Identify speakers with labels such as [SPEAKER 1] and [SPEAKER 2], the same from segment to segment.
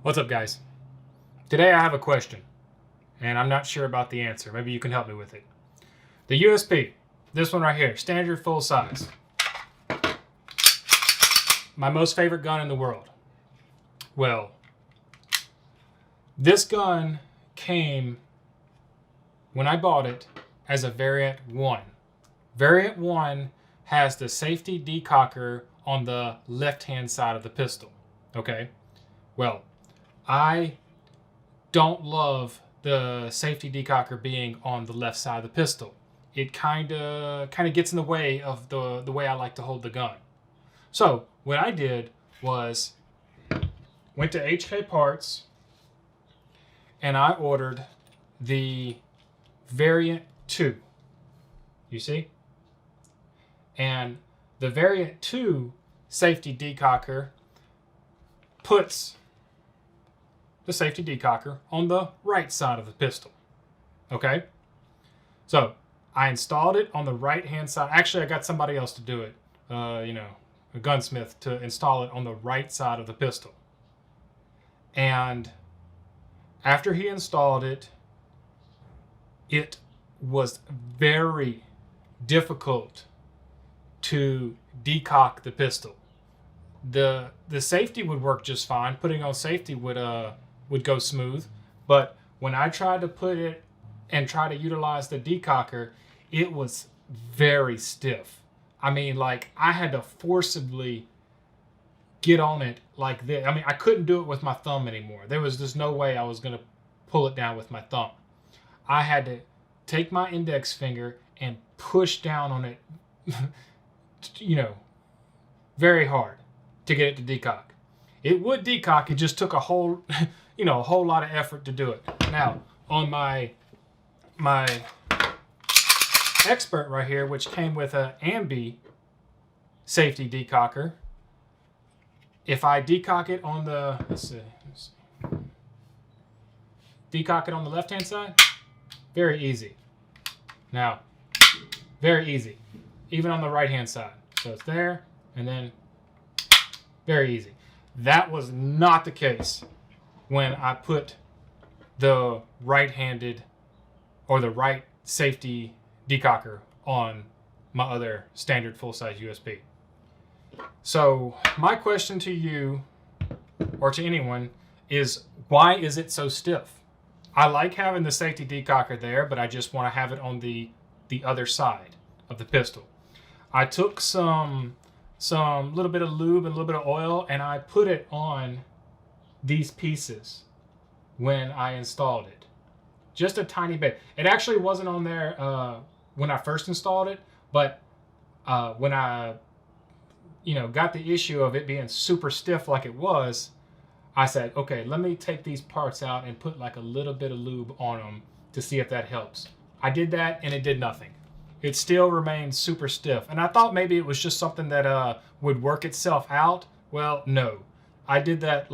[SPEAKER 1] What's up, guys? Today I have a question, and I'm not sure about the answer. Maybe you can help me with it. The USP, this one right here, standard full size. My most favorite gun in the world. Well, this gun came, when I bought it, as a Variant 1. Variant 1 has the safety decocker on the left-hand side of the pistol. Okay? Well, I don't love the safety decocker being on the left side of the pistol. It kind of gets in the way of the way I like to hold the gun. So what I did was went to HK Parts and I ordered the Variant 2. You see? And the Variant 2 safety decocker puts the safety decocker on the right side of the pistol. Okay? So I installed it on the right hand side. Actually, I got somebody else to do it. A gunsmith to install it on the right side of the pistol. And after he installed it, it was very difficult to decock the pistol. The safety would work just fine. Putting on safety would go smooth, but when I tried to put it and try to utilize the decocker, it was very stiff. I mean, like, I had to forcibly get on it like this. I mean, I couldn't do it with my thumb anymore. There was just no way I was going to pull it down with my thumb. I had to take my index finger and push down on it, very hard to get it to decock. It would decock, it just took a whole lot of effort to do it. Now, on my Expert right here, which came with a ambi safety decocker, if I decock it on the, let's see, decock it on the left-hand side, very easy. Now, very easy, even on the right-hand side. So it's there, and then very easy. That was not the case when I put the right-handed or the right safety decocker on my other standard full-size USB. So my question to you, or to anyone, is why is it so stiff? I like having the safety decocker there, but I just want to have it on the other side of the pistol. I took some little bit of lube and a little bit of oil, and I put it on these pieces when I installed it. Just a tiny bit. It actually wasn't on there when I first installed it, but when I got the issue of it being super stiff like it was, I said, okay, let me take these parts out and put like a little bit of lube on them to see if that helps. I did that and it did nothing. It still remained super stiff. And I thought maybe it was just something that would work itself out. Well, no. I did that,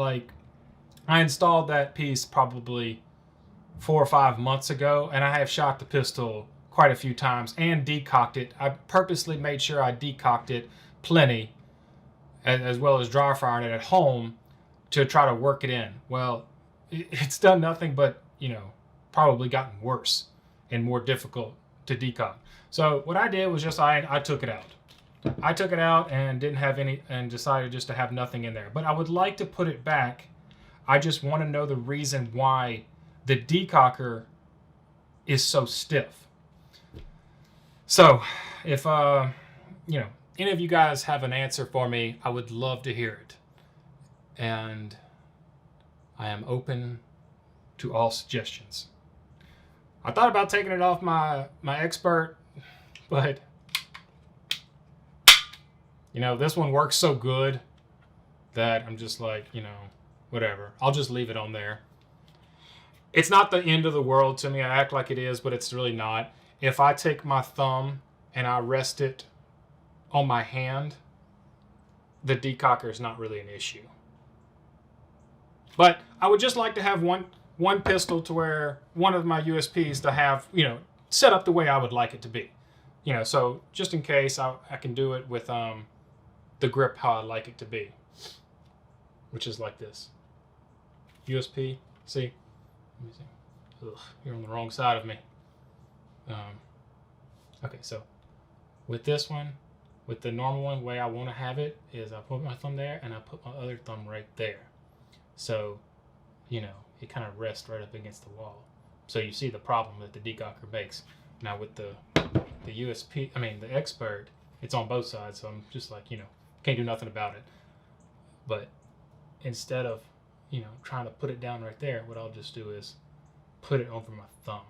[SPEAKER 1] I installed that piece probably 4 or 5 months ago, and I have shot the pistol quite a few times and decocked it. I purposely made sure I decocked it plenty, as well as dry firing it at home to try to work it in. Well, it's done nothing but, probably gotten worse and more difficult to decock. So what I did was just I took it out. I took it out and didn't have any, and decided just to have nothing in there. But I would like to put it back. I just want to know the reason why the decocker is so stiff. So if any of you guys have an answer for me, I would love to hear it. And I am open to all suggestions. I thought about taking it off my Expert, but this one works so good that I'm just like, whatever. I'll just leave it on there. It's not the end of the world to me. I act like it is, but it's really not. If I take my thumb and I rest it on my hand, the decocker is not really an issue. But I would just like to have one pistol to where one of my USPs to have, set up the way I would like it to be. So just in case, I can do it with the grip how I like it to be, which is like this. USP. See? Let me see. Ugh, you're on the wrong side of me. Okay, so with this one, with the normal one, the way I want to have it is I put my thumb there and I put my other thumb right there. So, you know, it kind of rests right up against the wall. So you see the problem that the decocker makes. Now with the USP, I mean the Expert, it's on both sides, so I'm just like, you know, can't do nothing about it. But instead of, you know, trying to put it down right there, what I'll just do is put it over my thumb.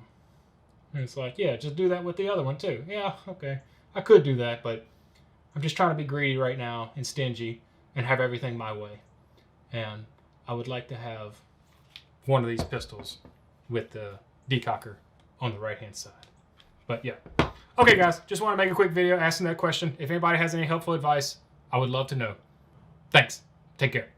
[SPEAKER 1] And it's like, yeah, just do that with the other one too. Yeah, okay. I could do that, but I'm just trying to be greedy right now and stingy and have everything my way. And I would like to have one of these pistols with the decocker on the right-hand side. But yeah. Okay, guys, just want to make a quick video asking that question. If anybody has any helpful advice, I would love to know. Thanks. Take care.